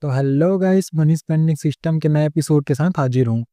तो hello guys, money spending system के नए एपिसोड के साथ हाजिर हूँ।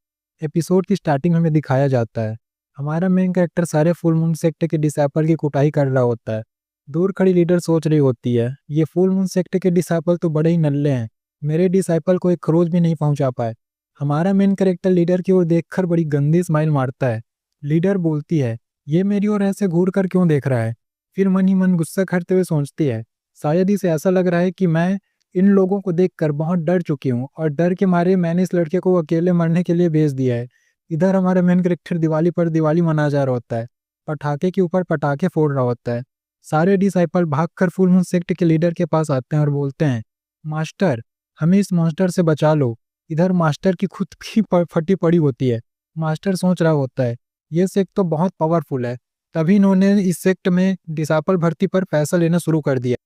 एपिसोड की स्टार्टिंग में हमें दिखाया जाता है हमारा मेन कैरेक्टर सारे फुल मून सेक्ट के डिसाइपल की कुटाई कर रहा होता है। दूर खड़ी लीडर सोच रही होती है, ये फुल मून सेक्ट के डिसाइपल तो बड़े ही नल्ले हैं, मेरे डिसाइपल को एक खरोच भी नहीं पहुंचा पाए। हमारा मेन कैरेक्टर लीडर की ओर देखकर बड़ी गंदी स्माइल मारता है। लीडर बोलती है, ये मेरी ओर ऐसे घूर कर क्यों देख रहा है। फिर मन ही मन गुस्सा करते हुए सोचती है, शायद इसे ऐसा लग रहा है कि मैं इन लोगों को देखकर बहुत डर चुकी हूँ और डर के मारे मैंने इस लड़के को अकेले मरने के लिए भेज दिया है। इधर हमारा मेन कैरेक्टर दिवाली पर दिवाली मना जा रहा होता है, पटाखे के ऊपर पटाखे फोड़ रहा होता है। सारे डिसाइपल भागकर फुल मून सेक्ट के लीडर के पास आते हैं और बोलते हैं, मास्टर, हमें इस मॉन्स्टर से बचा लो। इधर मास्टर की खुद की फटी पड़ी होती है। मास्टर सोच रहा होता है, ये सेक्ट तो बहुत पावरफुल है, तभी इन्होंने इस सेक्ट में डिसाइपल भर्ती पर पैसा लेना शुरू कर दिया।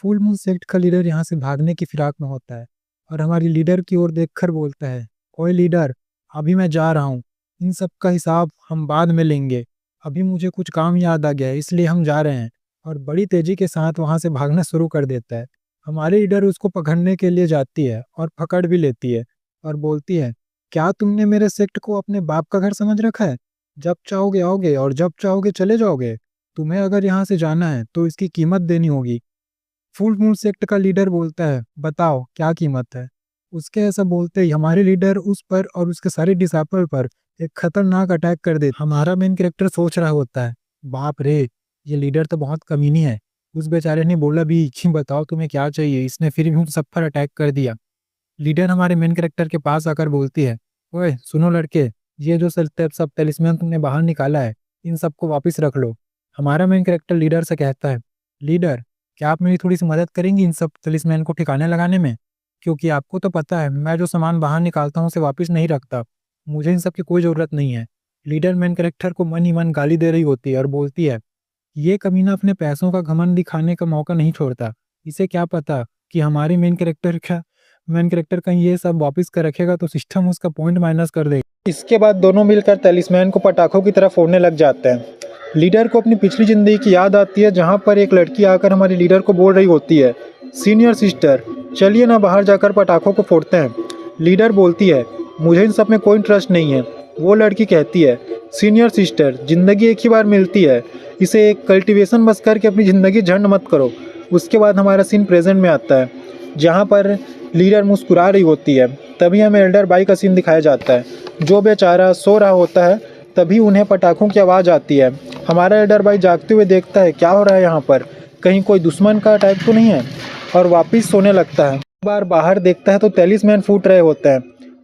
फुल मून सेक्ट का लीडर यहाँ से भागने की फिराक में होता है और हमारी लीडर की ओर देखकर बोलता है, ओए लीडर, अभी मैं जा रहा हूँ, इन सब का हिसाब हम बाद में लेंगे। अभी मुझे कुछ काम याद आ गया है, इसलिए हम जा रहे हैं। और बड़ी तेजी के साथ वहां से भागना शुरू कर देता है। हमारी लीडर उसको पकड़ने के लिए जाती है और पकड़ भी लेती है और बोलती है, क्या तुमने मेरे सेक्ट को अपने बाप का घर समझ रखा है? जब चाहोगे आओगे और जब चाहोगे चले जाओगे। तुम्हें अगर यहाँ से जाना है तो इसकी कीमत देनी होगी। फुल मून सेक्ट का लीडर बोलता है, बताओ क्या कीमत है। उसके ऐसा बोलते ही हमारे लीडर उस पर और उसके सारे डिसाइपल पर एक खतरनाक अटैक कर देते। हमारा मेन कैरेक्टर सोच रहा होता है, बाप रे, ये लीडर तो बहुत कमीनी है। उस बेचारे ने बोला भी कि बताओ तुम्हें क्या चाहिए, इसने फिर भी उन सब पर अटैक कर दिया। लीडर हमारे मेन कैरेक्टर के पास आकर बोलती है, ओए सुनो लड़के, ये जो सब तलिस्मान तुमने बाहर निकाला है, इन सबको वापस रख लो। हमारा मेन कैरेक्टर लीडर से कहता है, लीडर, क्या आप मेरी थोड़ी सी मदद करेंगी इन सब तलिस्मैन को ठिकाने लगाने में? क्योंकि आपको तो पता है मैं जो सामान बाहर निकालता हूँ उसे वापस नहीं रखता। मुझे इन सब की कोई ज़रूरत नहीं है। लीडर मेन कैरेक्टर को मन ही मन गाली दे रही होती है और बोलती है, ये कमीना अपने पैसों का घमंड दिखाने का मौका नहीं छोड़ता। इसे क्या पता कि हमारे मेन कैरेक्टर कहीं ये सब वापस कर रखेगा तो सिस्टम उसका पॉइंट माइनस कर देगा। इसके बाद दोनों मिलकर तलिस्मैन को पटाखों की तरह फोड़ने लग जाते हैं। लीडर को अपनी पिछली ज़िंदगी की याद आती है, जहाँ पर एक लड़की आकर हमारी लीडर को बोल रही होती है, सीनियर सिस्टर, चलिए ना बाहर जाकर पटाखों को फोड़ते हैं। लीडर बोलती है, मुझे इन सब में कोई इंटरेस्ट नहीं है। वो लड़की कहती है, सीनियर सिस्टर, ज़िंदगी एक ही बार मिलती है, इसे एक कल्टीवेशन बस करके अपनी ज़िंदगी झंड मत करो। उसके बाद हमारा सीन प्रेजेंट में आता है, जहाँ पर लीडर मुस्कुरा रही होती है। तभी हमें एल्डर बाई का सीन दिखाया जाता है, जो बेचारा सो रहा होता है। तभी उन्हें पटाखों की आवाज़ आती है। हमारा एल्डर भाई जागते हुए देखता है, क्या हो रहा है यहाँ पर, कहीं कोई दुश्मन का अटैक तो नहीं है, और वापस सोने लगता है। एक बार बाहर देखता है तो तलिस्मैन फूट रहे होते हैं।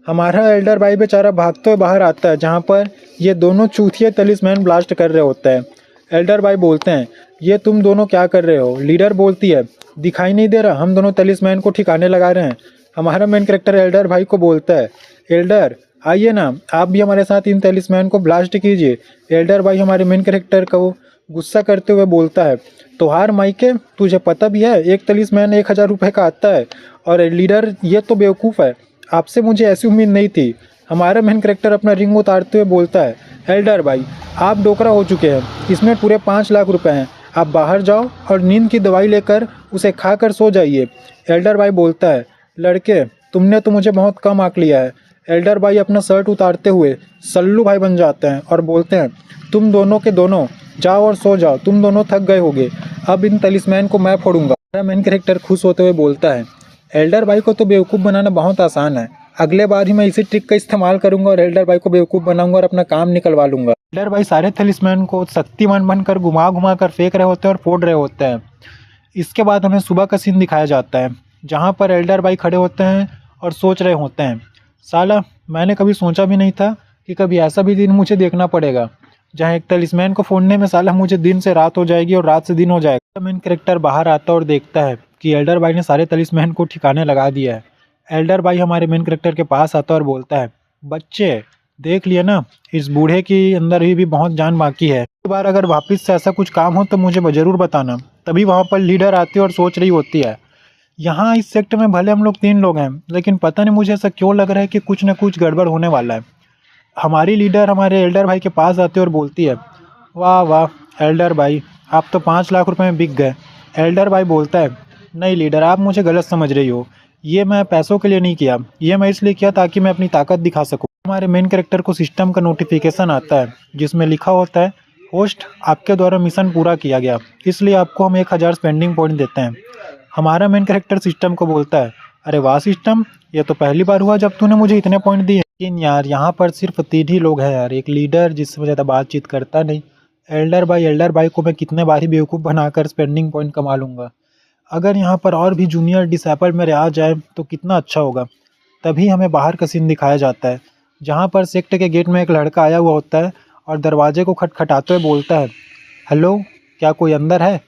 हमारा एल्डर भाई बेचारा भागते हुए बाहर आता है, जहाँ पर ये दोनों चूतिए तलिस्मैन ब्लास्ट कर रहे होते हैं। एल्डर भाई बोलते हैं, ये तुम दोनों क्या कर रहे हो? लीडर बोलती है, दिखाई नहीं दे रहा, हम दोनों तलिस्मैन को ठिकाने लगा रहे हैं। हमारा मेन कैरेक्टर एल्डर भाई को बोलता है, एल्डर आइए ना, आप भी हमारे साथ इन तलिस्मैन को ब्लास्ट कीजिए। एल्डर भाई हमारे मेन कैरेक्टर को गुस्सा करते हुए बोलता है, तोहार माइके, तुझे पता भी है एक तलिस्मैन 1000 रुपये का आता है? और लीडर, ये तो बेवकूफ़ है, आपसे मुझे ऐसी उम्मीद नहीं थी। हमारा मेन कैरेक्टर अपना रिंग उतारते हुए बोलता है, एल्डर भाई, आप डोकरा हो चुके हैं, इसमें पूरे 5 लाख रुपए हैं, आप बाहर जाओ और नींद की दवाई लेकर उसे खाकर सो जाइए। एल्डर भाई बोलता है, लड़के, तुमने तो मुझे बहुत कम आंक लिया है। एल्डर भाई अपना शर्ट उतारते हुए सल्लू भाई बन जाते हैं और बोलते हैं, तुम दोनों के दोनों जाओ और सो जाओ, तुम दोनों थक गए होगे, अब इन तलिस्मैन को मैं फोड़ूंगा। मेरा मेन कैरेक्टर खुश होते हुए बोलता है, एल्डर भाई को तो बेवकूफ़ बनाना बहुत आसान है, अगले बार ही मैं इसी ट्रिक का इस्तेमाल करूंगा और एल्डर भाई को बेवकूफ़ बनाऊंगा और अपना काम निकलवा लूंगा। एल्डर भाई सारे तलिस्मैन को शक्तिमान बनकर घुमा घुमा कर फेंक रहे होते हैं और फोड़ रहे होते हैं। इसके बाद हमें सुबह का सीन दिखाया जाता है, जहाँ पर एल्डर भाई खड़े होते हैं और सोच रहे होते हैं, साला, मैंने कभी सोचा भी नहीं था कि कभी ऐसा भी दिन मुझे देखना पड़ेगा, जहाँ एक तलिस्मैन को फोड़ने में साला मुझे दिन से रात हो जाएगी और रात से दिन हो जाएगा। मेन कैरेक्टर बाहर आता और देखता है कि एल्डर भाई ने सारे तलिस्मैन को ठिकाने लगा दिया है। एल्डर भाई हमारे मेन कैरेक्टर के पास आता और बोलता है, बच्चे, देख लिए ना, इस बूढ़े की अंदर भी बहुत जान बाकी है, एक बार अगर वापस से ऐसा कुछ काम हो तो मुझे ज़रूर बताना। तभी वहाँ पर लीडर आती है और सोच रही होती है, यहाँ इस सेक्टर में भले हम लोग 3 लोग हैं, लेकिन पता नहीं मुझे ऐसा क्यों लग रहा है कि कुछ ना कुछ गड़बड़ होने वाला है। हमारी लीडर हमारे एल्डर भाई के पास आती है और बोलती है, वाह वाह एल्डर भाई, आप तो 5 लाख रुपए में बिक गए। एल्डर भाई बोलता है, नहीं लीडर, आप मुझे गलत समझ रही हो, ये मैं पैसों के लिए नहीं किया, ये मैं इसलिए किया ताकि मैं अपनी ताकत दिखा सकूं। हमारे मेन कैरेक्टर को सिस्टम का नोटिफिकेशन आता है जिसमें लिखा होता है होस्ट आपके द्वारा मिशन पूरा किया गया, इसलिए आपको हम 1000 स्पेंडिंग पॉइंट देते हैं। हमारा मेन कैरेक्टर सिस्टम को बोलता है, अरे वाह सिस्टम, ये तो पहली बार हुआ जब तूने मुझे इतने पॉइंट दिए। लेकिन यार यहाँ पर सिर्फ 3 ही लोग हैं यार, एक लीडर जिससे मैं ज़्यादा बातचीत करता नहीं, एल्डर भाई को मैं कितने बार ही बेवकूफ़ बनाकर स्पेंडिंग पॉइंट कमा लूँगा। अगर यहाँ पर और भी जूनियर डिसेबल मेरे आ जाए तो कितना अच्छा होगा। तभी हमें बाहर का सीन दिखाया जाता है जहाँ पर सेक्ट के गेट में एक लड़का आया हुआ होता है और दरवाजे को खटखटाते हुए बोलता है, हेलो क्या कोई अंदर है।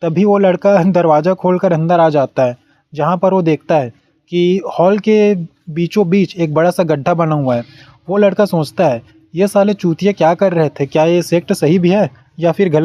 तभी वो लड़का दरवाज़ा खोलकर अंदर आ जाता है जहाँ पर वो देखता है कि हॉल के बीचों बीच एक बड़ा सा गड्ढा बना हुआ है। वो लड़का सोचता है ये साले चूतिया क्या कर रहे थे, क्या ये सेक्ट सही भी है या फिर गलत।